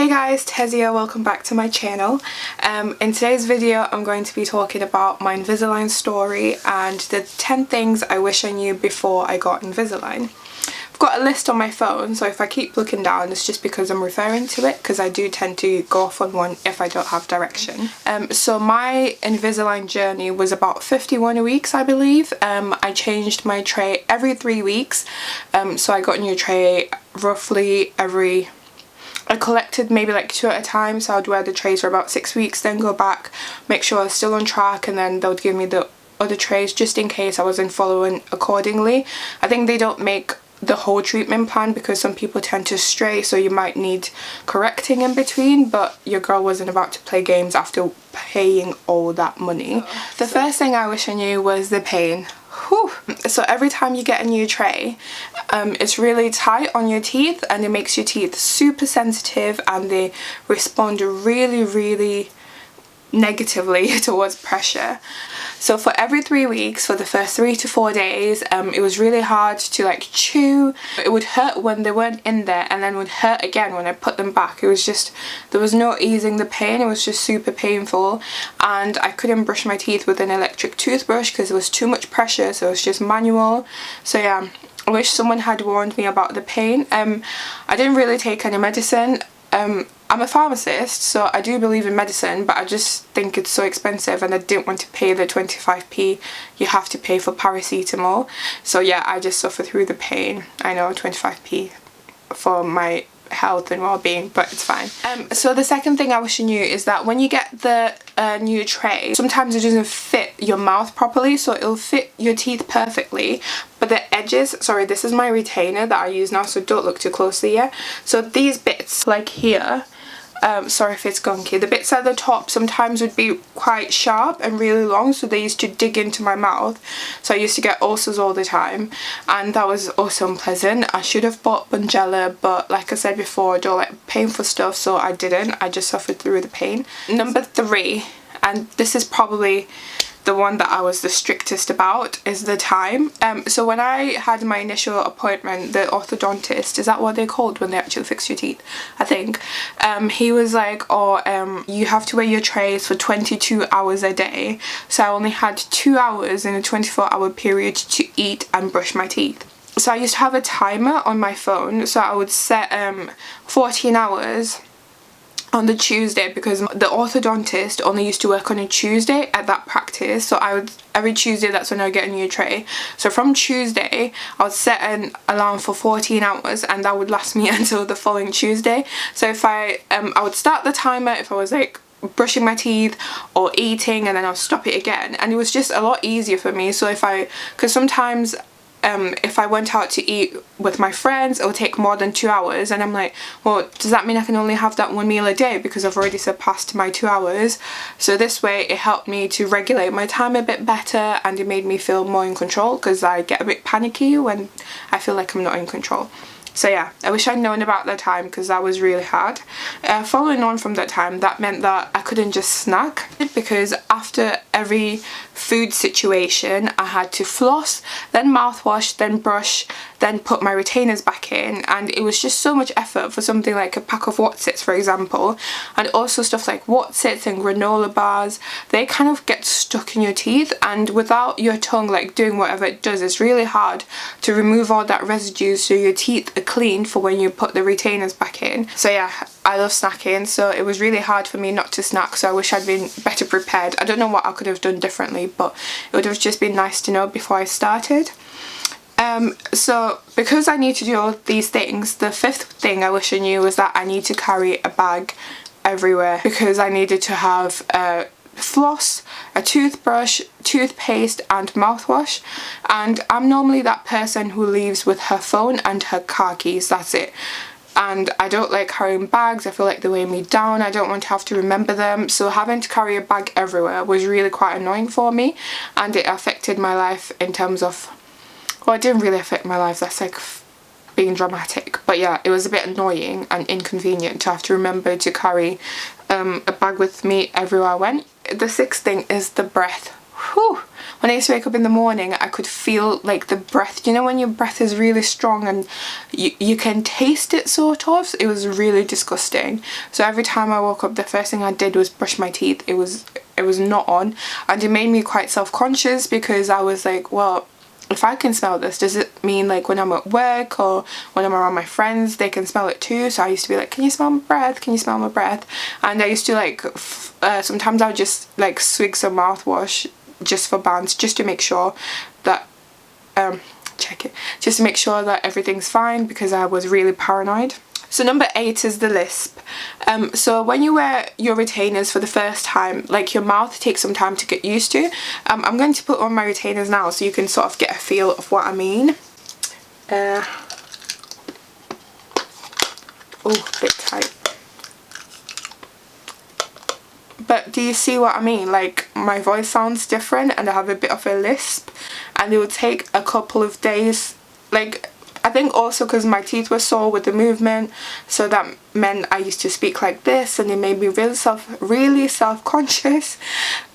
guys, Tez here, welcome back to my channel. In today's video I'm going to be talking about my Invisalign story and the 10 things I wish I knew before I got Invisalign. I've got a list on my phone, so if I keep looking down it's just because I'm referring to it, because I do tend to go off on one if I don't have direction. So my Invisalign journey was about 51 weeks, I believe. I changed my tray every 3 weeks, so I got a new tray roughly every... I collected maybe like 2 at a time, so I'd wear the trays for about 6 weeks, then go back, make sure I was still on track, and then they would give me the other trays just in case I wasn't following accordingly. I think they don't make the whole treatment plan because some people tend to stray, so you might need correcting in between, but your girl wasn't about to play games after paying all that money. The first thing I wish I knew was the pain. Whew. So every time you get a new tray, it's really tight on your teeth and it makes your teeth super sensitive and they respond really negatively towards pressure. So for every 3 weeks, for the first 3 to 4 days, it was really hard to like chew. It would hurt when they weren't in there and then would hurt again when I put them back. It was just, there was no easing the pain. It was just super painful, and I couldn't brush my teeth with an electric toothbrush because there was too much pressure, so it was just manual. So yeah, I wish someone had warned me about the pain. I didn't really take any medicine. I'm a pharmacist, so I do believe in medicine, but I just think it's so expensive and I didn't want to pay the 25p you have to pay for paracetamol. So yeah, I just suffer through the pain. I know, 25p for my health and well-being, but it's fine. So the second thing I wish I knew is that when you get the new tray, sometimes it doesn't fit your mouth properly, so it'll fit your teeth perfectly, but the edges, sorry, this is my retainer that I use now, so don't look too closely here. So these bits like here, sorry if it's gunky, the bits at the top sometimes would be quite sharp and really long, so they used to dig into my mouth, so I used to get ulcers all the time, and that was also unpleasant. I should have bought Bungella, but like I said before, I don't like painful stuff, so I didn't. I just suffered through the pain. Number 3, and this is probably the one that I was the strictest about, is the time. So when I had my initial appointment, the orthodontist, is that what they're called when they actually fix your teeth? I think. He was like, oh, you have to wear your trays for 22 hours a day. So I only had 2 hours in a 24-hour period to eat and brush my teeth. So I used to have a timer on my phone, so I would set 14 hours on the Tuesday, because the orthodontist only used to work on a Tuesday at that practice, so I would, every Tuesday that's when I get a new tray. So from Tuesday I would set an alarm for 14 hours and that would last me until the following Tuesday. So if I would start the timer if I was like brushing my teeth or eating, and then I'll stop it again, and it was just a lot easier for me. So because sometimes if I went out to eat with my friends, it would take more than 2 hours, and I'm like, well, does that mean I can only have that one meal a day because I've already surpassed my 2 hours? So this way it helped me to regulate my time a bit better, and it made me feel more in control, because I get a bit panicky when I feel like I'm not in control. So yeah, I wish I'd known about the time because that was really hard. Following on from that time, that meant that I couldn't just snack, because after every food situation I had to floss, then mouthwash, then brush, then put my retainers back in, and it was just so much effort for something like a pack of Wotsits, for example. And also stuff like Wotsits and granola bars, they kind of get stuck in your teeth, and without your tongue like doing whatever it does, it's really hard to remove all that residue so your teeth are clean for when you put the retainers back in. So yeah, I love snacking, so it was really hard for me not to snack, so I wish I'd been better prepared. I don't know what I could have done differently, but it would have just been nice to know before I started. So because I need to do all these things, the 5th thing I wish I knew was that I need to carry a bag everywhere, because I needed to have a floss, a toothbrush, toothpaste and mouthwash, and I'm normally that person who leaves with her phone and her car keys, that's it. And I don't like carrying bags, I feel like they weigh me down, I don't want to have to remember them, so having to carry a bag everywhere was really quite annoying for me, and it affected my life in terms of, well, it didn't really affect my life, that's like being dramatic, but yeah, it was a bit annoying and inconvenient to have to remember to carry a bag with me everywhere I went. The 6th thing is the breath. whew, when I used to wake up in the morning, I could feel like the breath, you know when your breath is really strong and you can taste it sort of. It was really disgusting. So every time I woke up, the first thing I did was brush my teeth. It was not on, and it made me quite self-conscious because I was like, well, if I can smell this, does it mean like when I'm at work or when I'm around my friends they can smell it too? So I used to be like, can you smell my breath, can you smell my breath? And I used to like sometimes I would just like swig some mouthwash just for bands, just to make sure that just to make sure that everything's fine, because I was really paranoid. So number 8 is the lisp. So when you wear your retainers for the first time, like your mouth takes some time to get used to. I'm going to put on my retainers now so you can sort of get a feel of what I mean. Oh, a bit tight. But do you see what I mean? Like my voice sounds different and I have a bit of a lisp, and it would take a couple of days. Like I think also because my teeth were sore with the movement, so that meant I used to speak like this, and it made me really self-conscious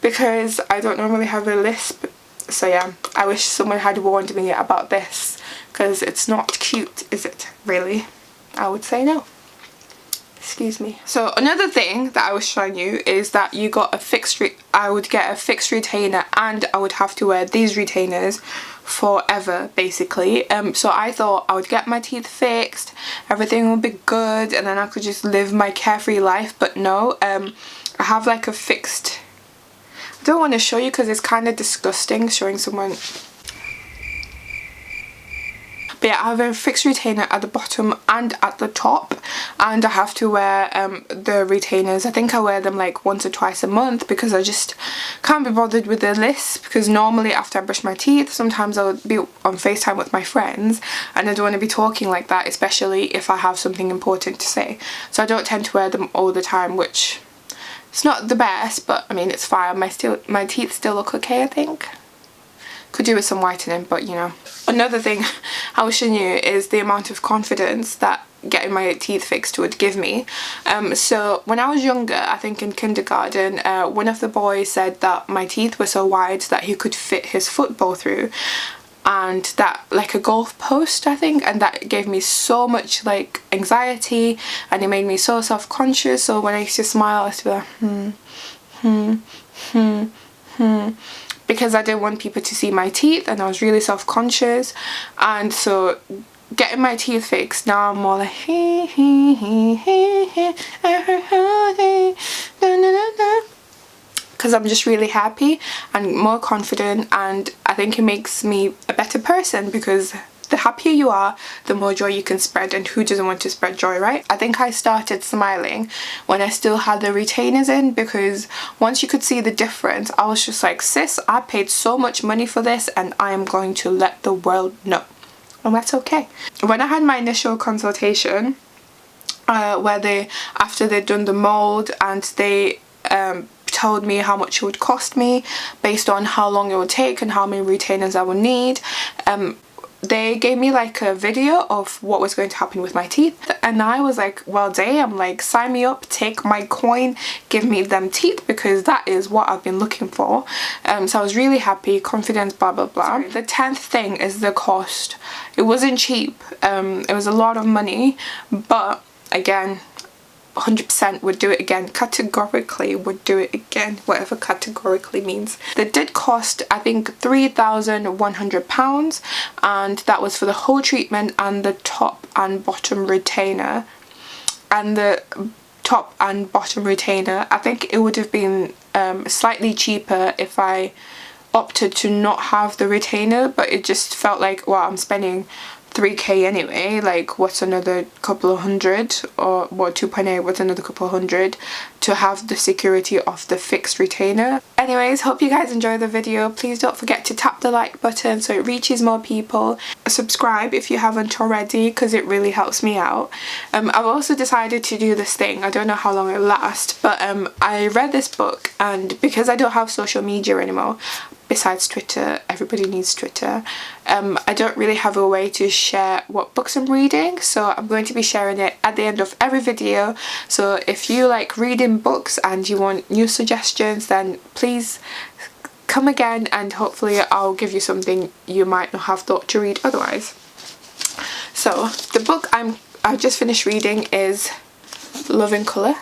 because I don't normally have a lisp. So yeah, I wish someone had warned me about this, because it's not cute, is it? Really? I would say no. Excuse me. So another thing that I was showing you is that you got a fixed I would get a fixed retainer, and I would have to wear these retainers forever basically. So I thought I would get my teeth fixed, everything would be good, and then I could just live my carefree life. But no, I have like a fixed, I don't want to show you because it's kind of disgusting showing someone. But yeah, I have a fixed retainer at the bottom and at the top, and I have to wear the retainers. I think I wear them like once or twice a month because I just can't be bothered with the lisp, because normally after I brush my teeth, sometimes I'll be on FaceTime with my friends and I don't want to be talking like that, especially if I have something important to say. So I don't tend to wear them all the time, which it's not the best, but I mean it's fine. My teeth still look okay, I think. Could do with some whitening, but you know. Another thing I was showing you is the amount of confidence that getting my teeth fixed would give me. So when I was younger, I think in kindergarten, one of the boys said that my teeth were so wide that he could fit his football through, and that like a golf post, I think, and that gave me so much like anxiety, and it made me so self-conscious. So when I used to smile, I used to be like because I didn't want people to see my teeth, and I was really self-conscious. And so getting my teeth fixed, now I'm more like because I'm just really happy and more confident, and I think it makes me a better person, because the happier you are, the more joy you can spread, and who doesn't want to spread joy, right? I think I started smiling when I still had the retainers in, because once you could see the difference, I was just like, sis, I paid so much money for this and I am going to let the world know. And that's okay. When I had my initial consultation, where after they'd done the mold, and they told me how much it would cost me based on how long it would take and how many retainers I would need, they gave me like a video of what was going to happen with my teeth, and I was like, well damn, like sign me up, take my coin, give me them teeth, because that is what I've been looking for. So I was really happy, confidence, blah blah blah. The 10th thing is the cost. It wasn't cheap, it was a lot of money, but again, 100% would do it again. Categorically would do it again, whatever categorically means. They did cost, I think, £3,100, and that was for the whole treatment and the top and bottom retainer. And the top and bottom retainer, I think it would have been slightly cheaper if I opted to not have the retainer, but it just felt like, well, I'm spending 3k anyway, like what's another couple of hundred, or what, 2.8, what's another couple of hundred to have the security of the fixed retainer. Anyways, hope you guys enjoy the video. Please don't forget to tap the like button so it reaches more people. Subscribe if you haven't already, because it really helps me out. I've also decided to do this thing, I don't know how long it'll last, but I read this book, and because I don't have social media anymore, besides Twitter, everybody needs Twitter, I don't really have a way to share what books I'm reading, so I'm going to be sharing it at the end of every video. So if you like reading books and you want new suggestions, then please come again, and hopefully I'll give you something you might not have thought to read otherwise. So the book I've just finished reading is Love in Colour.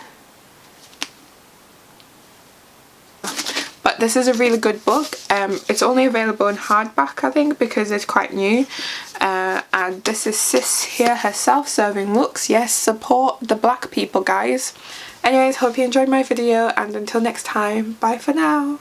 But this is a really good book. It's only available in hardback, I think, because it's quite new. And this is Sis here herself serving looks. Yes, support the black people, guys. Anyways, hope you enjoyed my video, and until next time, bye for now.